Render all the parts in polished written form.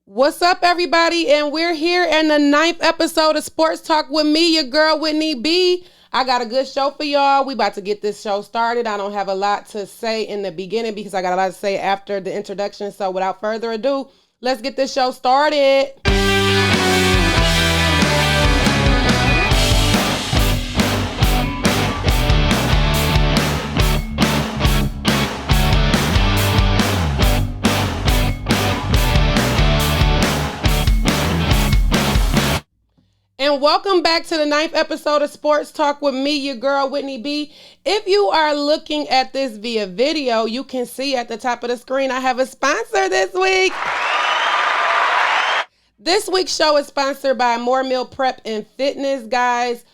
What's up, everybody? And we're here in the 9th episode of Sports Talk with me, your girl, Whitney B. I got a good show for y'all. We about to get this show started. I don't have a lot to say in the beginning because I got a lot to say after the introduction. So without further ado, let's get this show started. And welcome back to the 9th episode of Sports Talk with me, your girl, Whitney B. If you are looking at this via video, you can see at the top of the screen, I have a sponsor this week. This week's show is sponsored by More Meal Prep and Fitness, guys.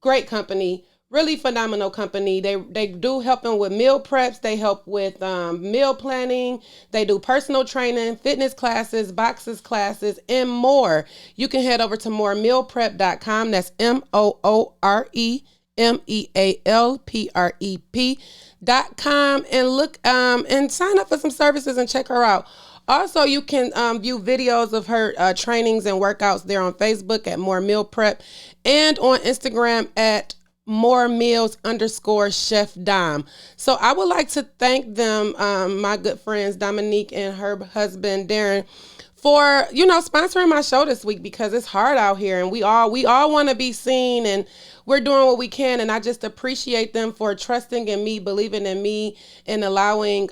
Great company. Really phenomenal company. They do helping with meal preps. They help with meal planning. They do personal training, fitness classes, boxes classes, and more. You can head over to moremealprep.com. That's moremealprep.com and look and sign up for some services and check her out. Also, you can view videos of her trainings and workouts there on Facebook at More Meal Prep and on Instagram at @moremeals_chef Dom. So I would like to thank them, my good friends Dominique and her husband Darren, for sponsoring my show this week because it's hard out here and we all want to be seen and we're doing what we can, and I just appreciate them for trusting in me, believing in me, and allowing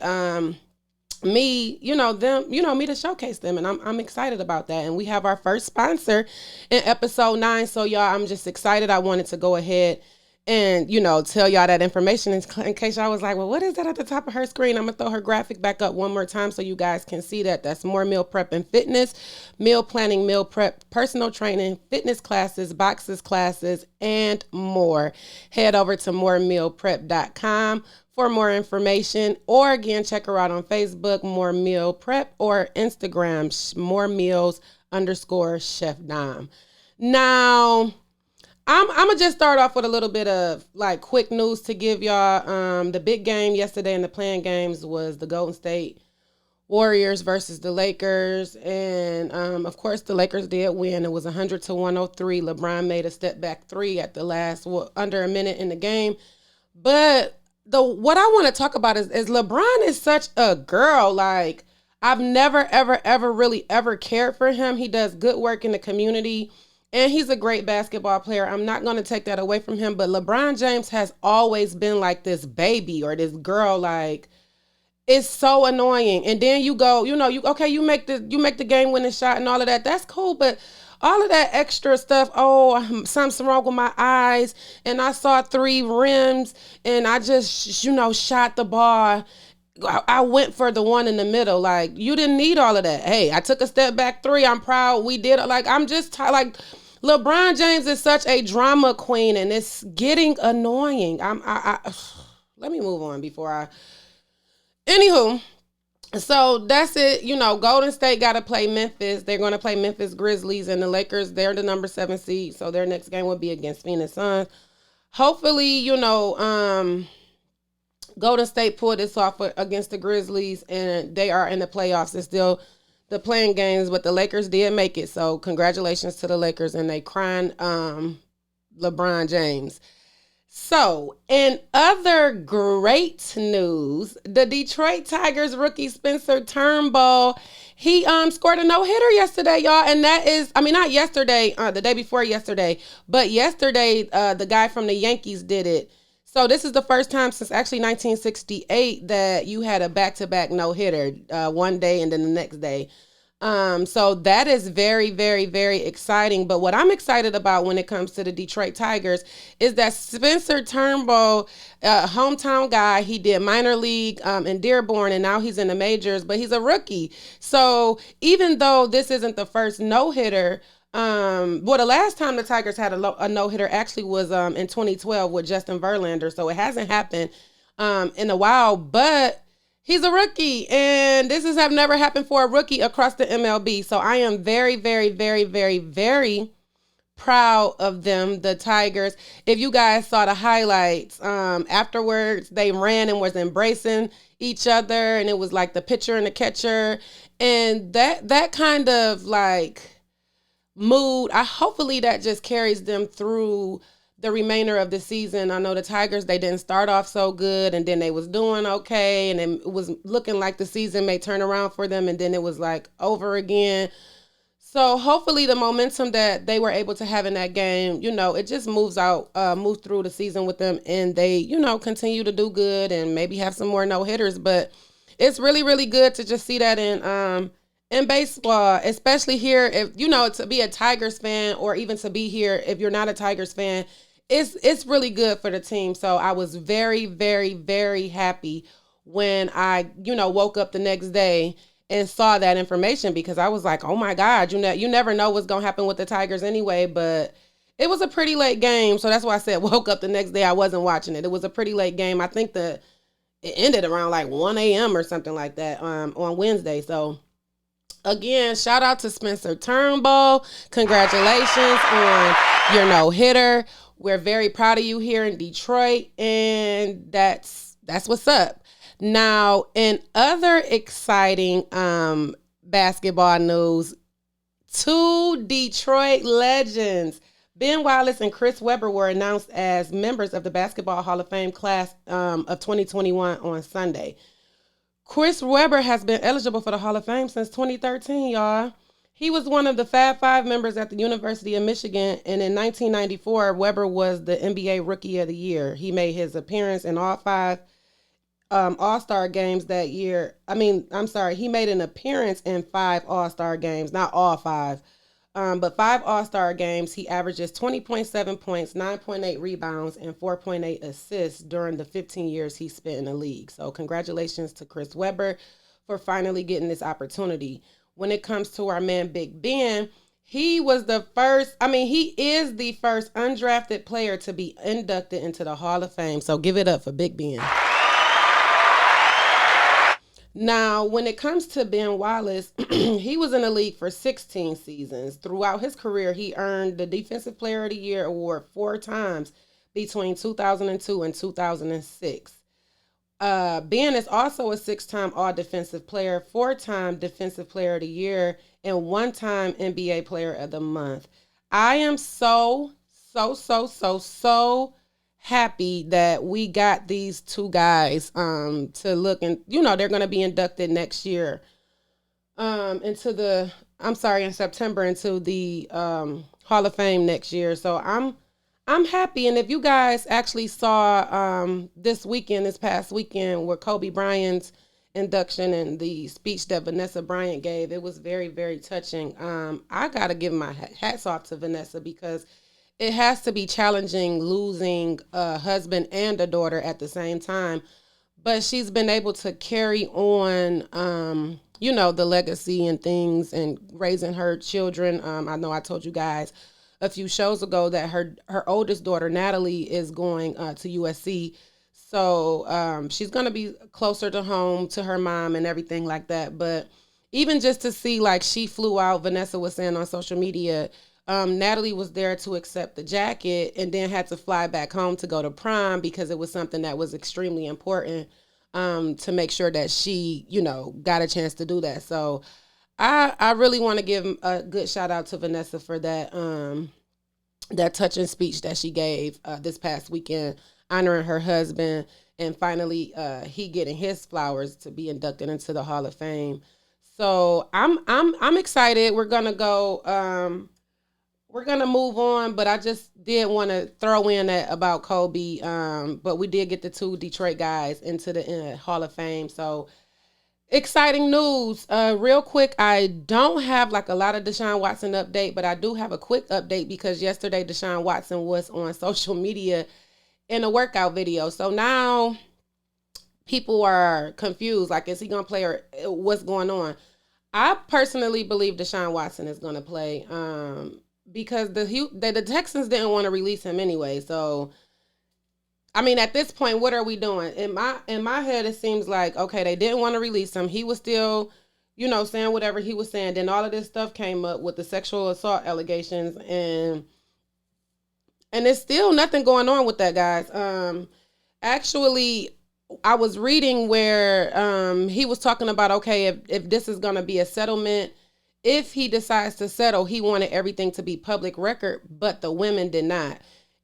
me to showcase them, and I'm excited about that. And we have our first sponsor in episode 9. So y'all, I'm just excited. I wanted to go ahead and, tell y'all that information in case y'all was like, well, what is that at the top of her screen? I'm going to throw her graphic back up one more time so you guys can see that. That's More Meal Prep and Fitness, meal planning, meal prep, personal training, fitness classes, boxes classes, and more. Head over to moremealprep.com for more information, or again, check her out on Facebook, More Meal Prep, or Instagram, moremeals_chef Dom. Now, I'm going to just start off with a little bit of quick news to give y'all. The big game yesterday in the playing games was the Golden State Warriors versus the Lakers. And of course, the Lakers did win. It was 100-103. LeBron made a step back three at the last, under a minute in the game. But what I want to talk about is LeBron is such a girl. I've never, ever really ever cared for him. He does good work in the community. And he's a great basketball player. I'm not going to take that away from him. But LeBron James has always been like this baby or this girl. It's so annoying. And then you go, you make the game winning shot and all of that. That's cool. But all of that extra stuff, something's wrong with my eyes. And I saw 3 rims and I just, shot the ball. I went for the one in the middle. You didn't need all of that. Hey, I took a step back 3. I'm proud. We did it. I'm just LeBron James is such a drama queen, and it's getting annoying. Let me move on before I. Anywho, so that's it. Golden State got to play Memphis. They're going to play Memphis Grizzlies, and the Lakers, they're the number 7 seed. So their next game will be against Phoenix Suns. Hopefully, Golden State pulled this off against the Grizzlies, and they are in the playoffs. It's still the playing games, but the Lakers did make it. So congratulations to the Lakers, and they crying LeBron James. So in other great news, the Detroit Tigers rookie Spencer Turnbull, he scored a no-hitter yesterday, y'all. And that is, not yesterday, the day before yesterday, but yesterday the guy from the Yankees did it. So this is the first time since actually 1968 that you had a back-to-back no-hitter, one day and then the next day. So that is very, very, very exciting. But what I'm excited about when it comes to the Detroit Tigers is that Spencer Turnbull, hometown guy, he did minor league in Dearborn, and now he's in the majors, but he's a rookie. So even though this isn't the first no-hitter, the last time the Tigers had a no-hitter actually was in 2012 with Justin Verlander. So it hasn't happened in a while, but he's a rookie, and this have never happened for a rookie across the MLB. So I am very, very, very, very, very proud of them, the Tigers. If you guys saw the highlights, afterwards they ran and was embracing each other, and it was like the pitcher and the catcher, and that kind of like mood. Hopefully that just carries them through the remainder of the season. I know the Tigers, they didn't start off so good, and then they was doing okay, and then it was looking like the season may turn around for them, and then it was like over again. So hopefully the momentum that they were able to have in that game, it just moves through the season with them, and they, continue to do good and maybe have some more no hitters. But it's really, really good to just see that in baseball, especially here. If to be a Tigers fan, or even to be here if you're not a Tigers fan, it's really good for the team. So I was very, very, very happy when I woke up the next day and saw that information, because I was like, oh my God, you never know what's going to happen with the Tigers anyway. But it was a pretty late game. So that's why I said woke up the next day. I wasn't watching it. It was a pretty late game. I think it ended around like 1 a.m. or something like that on Wednesday. So again, shout out to Spencer Turnbull. Congratulations on your no-hitter. We're very proud of you here in Detroit. And that's what's up. Now, in other exciting basketball news, two Detroit legends, Ben Wallace and Chris Webber, were announced as members of the Basketball Hall of Fame class of 2021 on Sunday. Chris Webber has been eligible for the Hall of Fame since 2013, y'all. He was one of the Fab Five members at the University of Michigan, and in 1994, Webber was the NBA Rookie of the Year. He made his appearance in all five All-Star games that year. He made an appearance in 5 All-Star games, not all 5, but 5 All-Star games. He averages 20.7 points, 9.8 rebounds, and 4.8 assists during the 15 years he spent in the league. So congratulations to Chris Webber for finally getting this opportunity. When it comes to our man Big Ben, he is the first undrafted player to be inducted into the Hall of Fame. So give it up for Big Ben. Now, when it comes to Ben Wallace, he was in the league for 16 seasons. Throughout his career, he earned the Defensive Player of the Year award 4 times between 2002 and 2006. Ben is also a 6-time All-Defensive Player, 4-time Defensive Player of the Year, and 1-time NBA Player of the Month. I am so happy that we got these two guys to look, and they're going to be inducted next year in September into the Hall of Fame next year. So I'm happy. And if you guys actually saw this past weekend with Kobe Bryant's induction and the speech that Vanessa Bryant gave, it was very, very touching. I got to give my hats off to Vanessa, because it has to be challenging losing a husband and a daughter at the same time. But she's been able to carry on, the legacy and things, and raising her children. I know I told you guys a few shows ago that her oldest daughter, Natalie, is going to USC. So she's going to be closer to home, to her mom and everything like that. But even just to see, like, she flew out, Vanessa was saying on social media, Natalie was there to accept the jacket and then had to fly back home to go to prom, because it was something that was extremely important to make sure that she, got a chance to do that. So I really want to give a good shout out to Vanessa for that that touching speech that she gave this past weekend, honoring her husband, and finally he getting his flowers to be inducted into the Hall of Fame. So I'm excited. We're gonna go. We're going to move on, but I just did want to throw in that about Kobe. But we did get the 2 Detroit guys into the Hall of Fame. So exciting news. Real quick, I don't have like a lot of Deshaun Watson update, but I do have a quick update, because yesterday Deshaun Watson was on social media in a workout video. So now people are confused. Like, is he going to play, or what's going on? I personally believe Deshaun Watson is going to play. Because the Texans didn't want to release him anyway. So, at this point, what are we doing? In my head, it seems like, okay, they didn't want to release him. He was still, saying whatever he was saying. Then all of this stuff came up with the sexual assault allegations. And And there's still nothing going on with that, guys. Actually, I was reading where he was talking about, okay, if this is going to be a settlement, if he decides to settle, he wanted everything to be public record, but the women did not.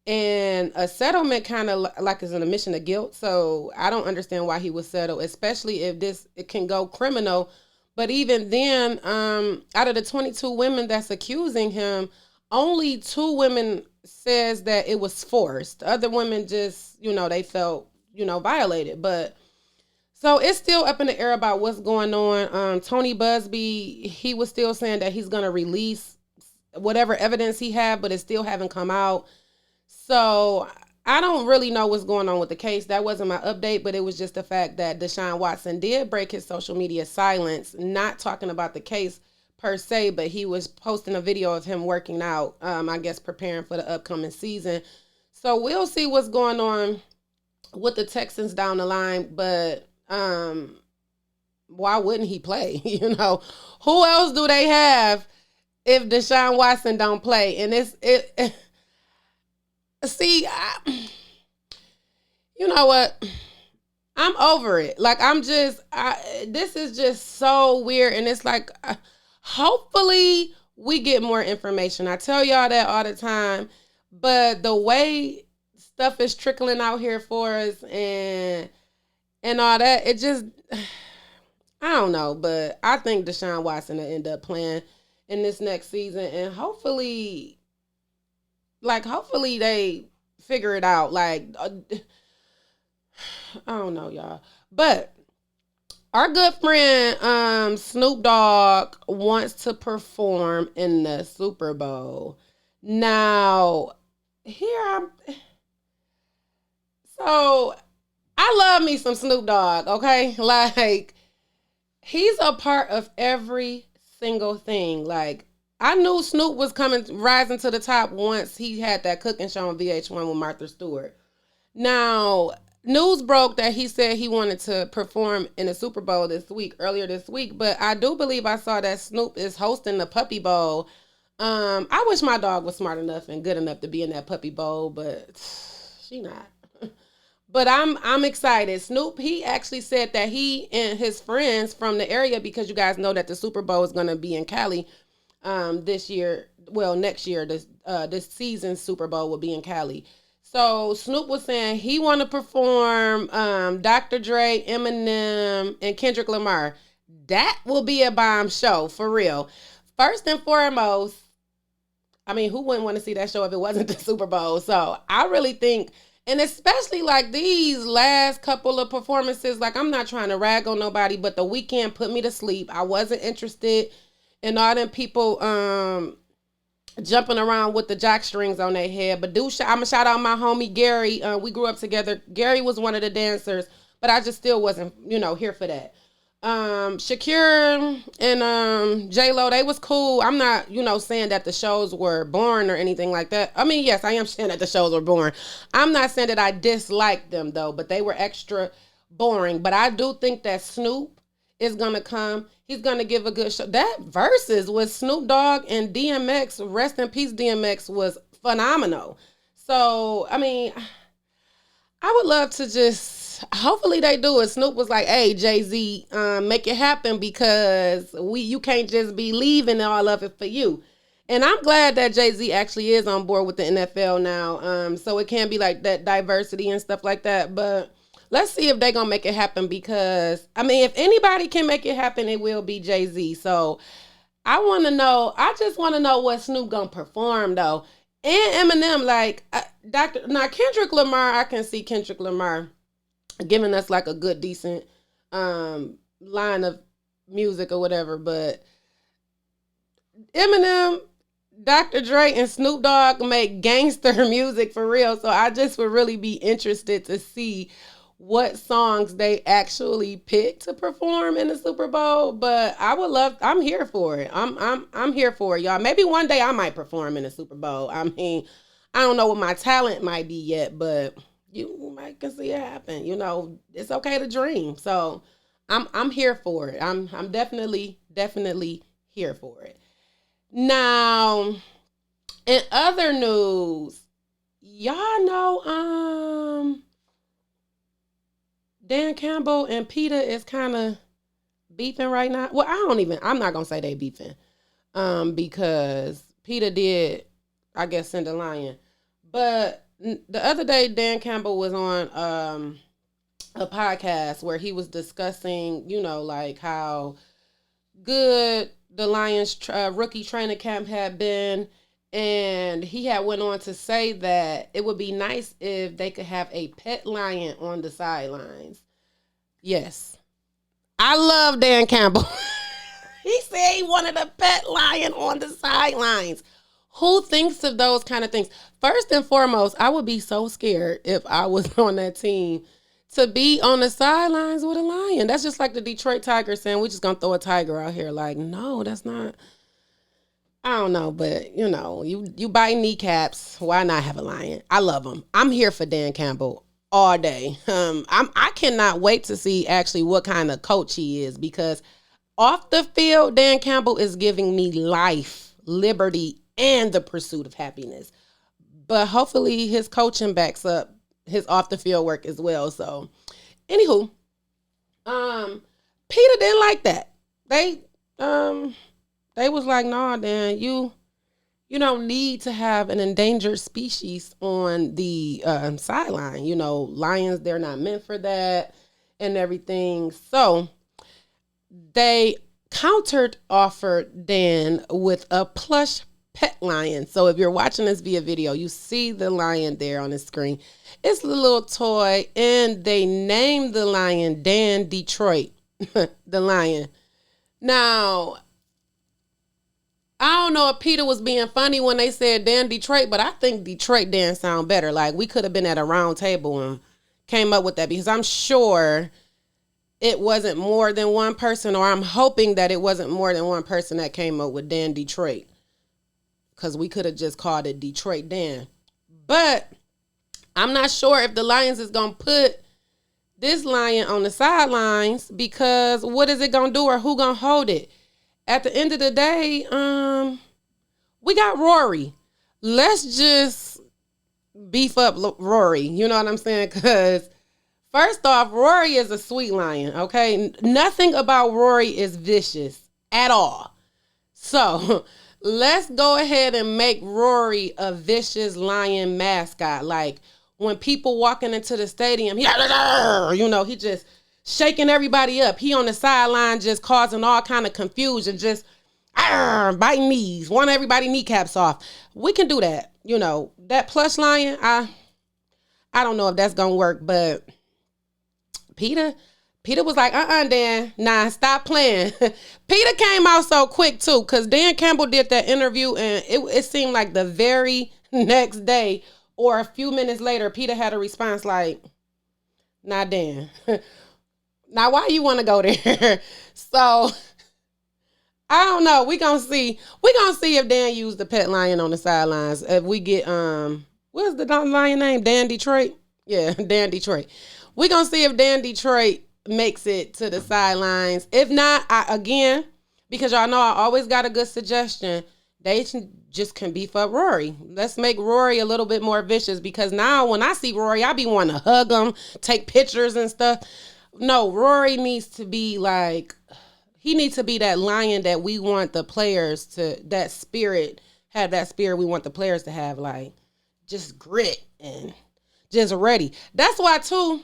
And a settlement kind of like is an admission of guilt. So I don't understand why he would settle, especially if it can go criminal. But even then, out of the 22 women that's accusing him, only 2 women says that it was forced. Other women just, they felt, violated. But so it's still up in the air about what's going on. Tony Busby, he was still saying that he's going to release whatever evidence he had, but it still haven't come out. So I don't really know what's going on with the case. That wasn't my update, but it was just the fact that Deshaun Watson did break his social media silence, not talking about the case per se, but he was posting a video of him working out, I guess preparing for the upcoming season. So we'll see what's going on with the Texans down the line, but why wouldn't he play? Who else do they have if Deshaun Watson don't play? And see, you know what? I'm over it. Like, this is just so weird. And it's like, hopefully we get more information. I tell y'all that all the time, but the way stuff is trickling out here for us and all that, it just, I don't know, but I think Deshaun Watson will end up playing in this next season, and hopefully they figure it out. Like, I don't know, y'all. But our good friend Snoop Dogg wants to perform in the Super Bowl. Now, so I love me some Snoop Dogg, okay? Like, he's a part of every single thing. Like, I knew Snoop was rising to the top once he had that cooking show on VH1 with Martha Stewart. Now, news broke that he said he wanted to perform in the Super Bowl earlier this week, but I do believe I saw that Snoop is hosting the Puppy Bowl. I wish my dog was smart enough and good enough to be in that Puppy Bowl, but she not. But I'm excited. Snoop, he actually said that he and his friends from the area, because you guys know that the Super Bowl is going to be in Cali this year. Well, next year, this season's Super Bowl will be in Cali. So Snoop was saying he want to perform Dr. Dre, Eminem, and Kendrick Lamar. That will be a bomb show, for real. First and foremost, I mean, who wouldn't want to see that show if it wasn't the Super Bowl? So I really think, and especially like these last couple of performances, like, I'm not trying to rag on nobody, but The Weeknd put me to sleep. I wasn't interested in all them people jumping around with the jock strings on their head. But I'm going to shout out my homie Gary. We grew up together. Gary was one of the dancers, but I just still wasn't, here for that. Shakira and J-Lo, they was cool. I'm not, saying that the shows were boring or anything like that. I mean, yes, I am saying that the shows were boring. I'm not saying that I disliked them, though, but they were extra boring. But I do think that Snoop is going to come. He's going to give a good show. That Versus with Snoop Dogg and DMX, rest in peace DMX, was phenomenal. So, I mean, I would love to just, hopefully they do it. Snoop was like, hey, Jay-Z, make it happen, because you can't just be leaving all of it for you. And I'm glad that Jay-Z actually is on board with the NFL now. So it can be like that diversity and stuff like that. But let's see if they're going to make it happen, because, I mean, if anybody can make it happen, it will be Jay-Z. So I just want to know what Snoop going to perform, though. And Eminem, like, Kendrick Lamar, I can see Kendrick Lamar giving us like a good, decent line of music or whatever. But Eminem, Dr. Dre, and Snoop Dogg make gangster music for real. So I just would really be interested to see what songs they actually pick to perform in the Super Bowl. But I'm here for it. I'm here for it, y'all. Maybe one day I might perform in the Super Bowl. I mean, I don't know what my talent might be yet, but you might can see it happen. It's okay to dream. So I'm here for it. I'm definitely here for it. Now, in other news, y'all know Dan Campbell and PETA is kind of beefing right now. Well, I'm not gonna say they beefing. Because PETA did, I guess, send a lion. But the other day Dan Campbell was on a podcast where he was discussing, like how good the Lions rookie training camp had been, and he had went on to say that it would be nice if they could have a pet lion on the sidelines. Yes, I love Dan Campbell. He said he wanted a pet lion on the sidelines. Who thinks of those kind of things? First and foremost, I would be so scared if I was on that team to be on the sidelines with a lion. That's just like the Detroit Tigers saying, we're just going to throw a tiger out here. Like, no, that's not. I don't know, but, you bite kneecaps. Why not have a lion? I love him. I'm here for Dan Campbell all day. I cannot wait to see actually what kind of coach he is, because off the field, Dan Campbell is giving me life, liberty, and the pursuit of happiness. But hopefully his coaching backs up his off the field work as well. So, anywho, PETA didn't like that. They was like, nah, Dan, you don't need to have an endangered species on the sideline. Lions, they're not meant for that and everything. So they offered Dan with a plush pet lion. So if you're watching this via video, you see the lion there on the screen. It's a little toy, and they named the lion Dan Detroit, the lion. Now, I don't know if PETA was being funny when they said Dan Detroit, but I think Detroit Dan sound better. Like, we could have been at a round table and came up with that, because I'm sure it wasn't more than one person, or I'm hoping that it wasn't more than one person that came up with Dan Detroit, because we could have just called it Detroit Dan. But I'm not sure if the Lions is going to put this lion on the sidelines, because what is it going to do, or who going to hold it? At the end of the day, we got Rory. Let's just beef up Rory. You know what I'm saying? Because first off, Rory is a sweet lion, okay? Nothing about Rory is vicious at all. So let's go ahead and make Rory a vicious lion mascot. Like, when people walking into the stadium, he just shaking everybody up. He on the sideline just causing all kind of confusion, just biting knees, want everybody kneecaps off. We can do that. That plush lion, I don't know if that's going to work, but PETA was like, Dan, nah, stop playing. PETA came out so quick too, because Dan Campbell did that interview, and it seemed like the very next day or a few minutes later, PETA had a response like, nah, Dan. Now, why you want to go there? So, I don't know. We gonna see if Dan used the pet lion on the sidelines. If we get, what's the lion name? Dan Detroit? Yeah, Dan Detroit. We gonna see if Dan Detroit makes it to the sidelines. If not, again, because y'all know I always got a good suggestion, they just can beef up Rory. Let's make Rory a little bit more vicious, because now when I see Rory, I be wanting to hug him, take pictures and stuff. No, Rory needs to be like, he needs to be that lion that we want the players to, that spirit, have that spirit we want the players to have, like, just grit and just ready. That's why, too,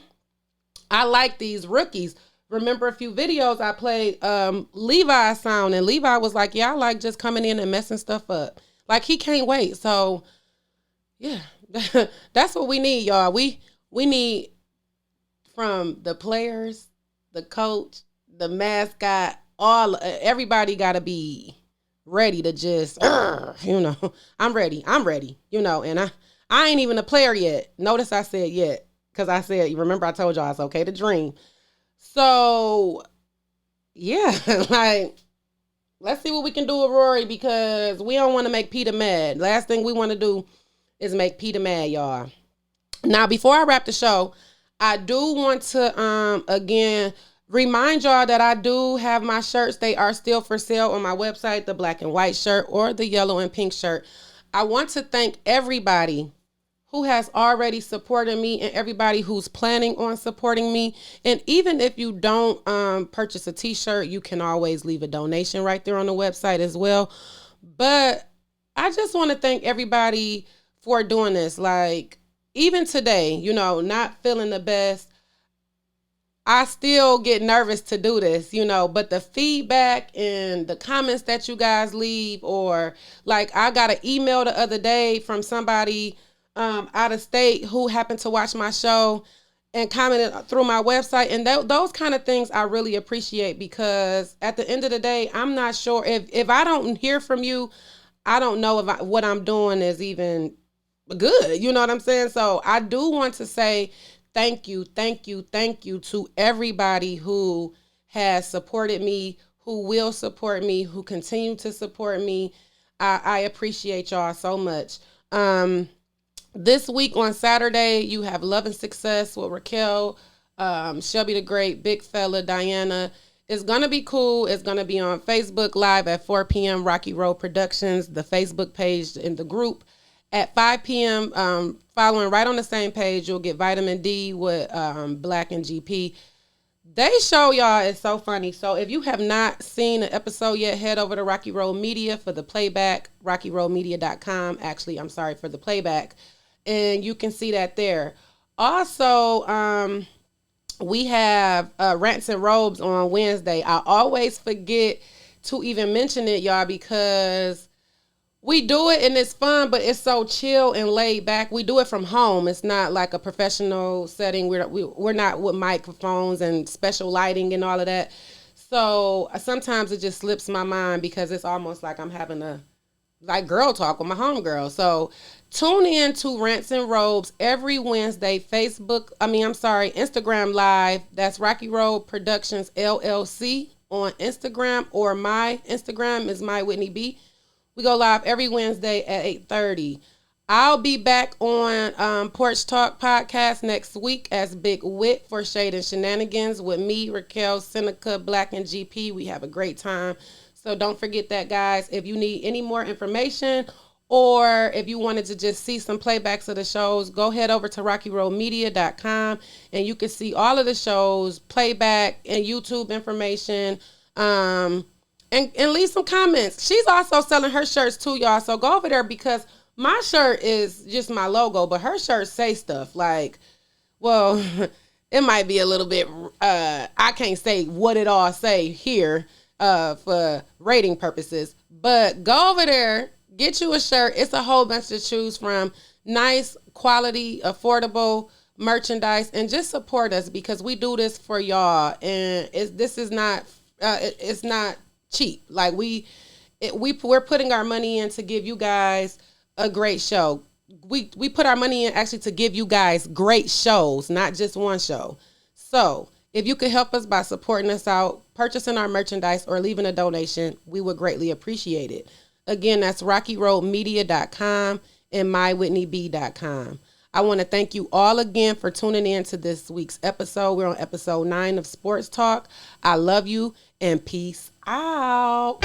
I like these rookies. Remember a few videos I played Levi's sound, and Levi was like, yeah, I like just coming in and messing stuff up. Like, he can't wait. So, yeah, that's what we need, y'all. We need, from the players, the coach, the mascot, everybody got to be ready to just, I'm ready, and I ain't even a player yet. Notice I said yet, because I said, remember I told y'all it's okay to dream. So, yeah, like, let's see what we can do with Rory, because we don't want to make PETA mad. Last thing we want to do is make PETA mad, y'all. Now, before I wrap the show, I do want to, again, remind y'all that I do have my shirts. They are still for sale on my website, the black and white shirt or the yellow and pink shirt. I want to thank everybody who has already supported me and everybody who's planning on supporting me. And even if you don't purchase a t-shirt, you can always leave a donation right there on the website as well. But I just want to thank everybody for doing this. Like, even today, you know, not feeling the best, I still get nervous to do this, you know, but the feedback and the comments that you guys leave, or like I got an email the other day from somebody out of state who happened to watch my show and commented through my website. And those kind of things I really appreciate, because at the end of the day, I'm not sure if I don't hear from you, I don't know if what I'm doing is even good. You know what I'm saying? So I do want to say thank you to everybody who has supported me, who will support me, who continue to support me. I appreciate y'all so much. This week on Saturday, you have Love and Success with Raquel, Shelby the Great, Big Fella, Diana. It's going to be cool. It's going to be on Facebook Live at 4 p.m. Rocky Road Productions, the Facebook page in the group. At 5 p.m., following right on the same page, you'll get Vitamin D with Black and GP. They show y'all is so funny. So if you have not seen an episode yet, head over to Rocky Road Media for the playback, rockyroadmedia.com. Actually, I'm sorry, for the playback. And you can see that there. Also, we have Rants and Robes on Wednesday. I always forget to even mention it, y'all, because we do it and it's fun, but it's so chill and laid back. We do it from home. It's not like a professional setting. We're not with microphones and special lighting and all of that. So sometimes it just slips my mind, because it's almost like I'm having a girl talk with my homegirl. So tune in to Rants and Robes every Wednesday. Instagram Live. That's Rocky Road Productions LLC on Instagram, or my Instagram is my Whitney B. We go live every Wednesday at 8:30. I'll be back on Porch Talk Podcast next week as Big Wit for Shade and Shenanigans with me, Raquel, Seneca, Black, and GP. We have a great time. So don't forget that, guys. If you need any more information, or if you wanted to just see some playbacks of the shows, go head over to rockyroadmedia.com and you can see all of the shows, playback, and YouTube information. And leave some comments. She's also selling her shirts too, y'all. So go over there, because my shirt is just my logo, but her shirts say stuff like, well, it might be a little bit, I can't say what it all say here for rating purposes, but go over there, get you a shirt. It's a whole bunch to choose from. Nice quality, affordable merchandise, and just support us, because we do this for y'all. And it's not cheap. Like we're putting our money in to give you guys a great show. We put our money in actually to give you guys great shows, not just one show. So if you could help us by supporting us out, purchasing our merchandise, or leaving a donation, we would greatly appreciate it. Again, that's rockyroadmedia.com and mywhitneyb.com. I want to thank you all again for tuning in to this week's episode. We're on episode 9 of Sports Talk. I love you, and peace out.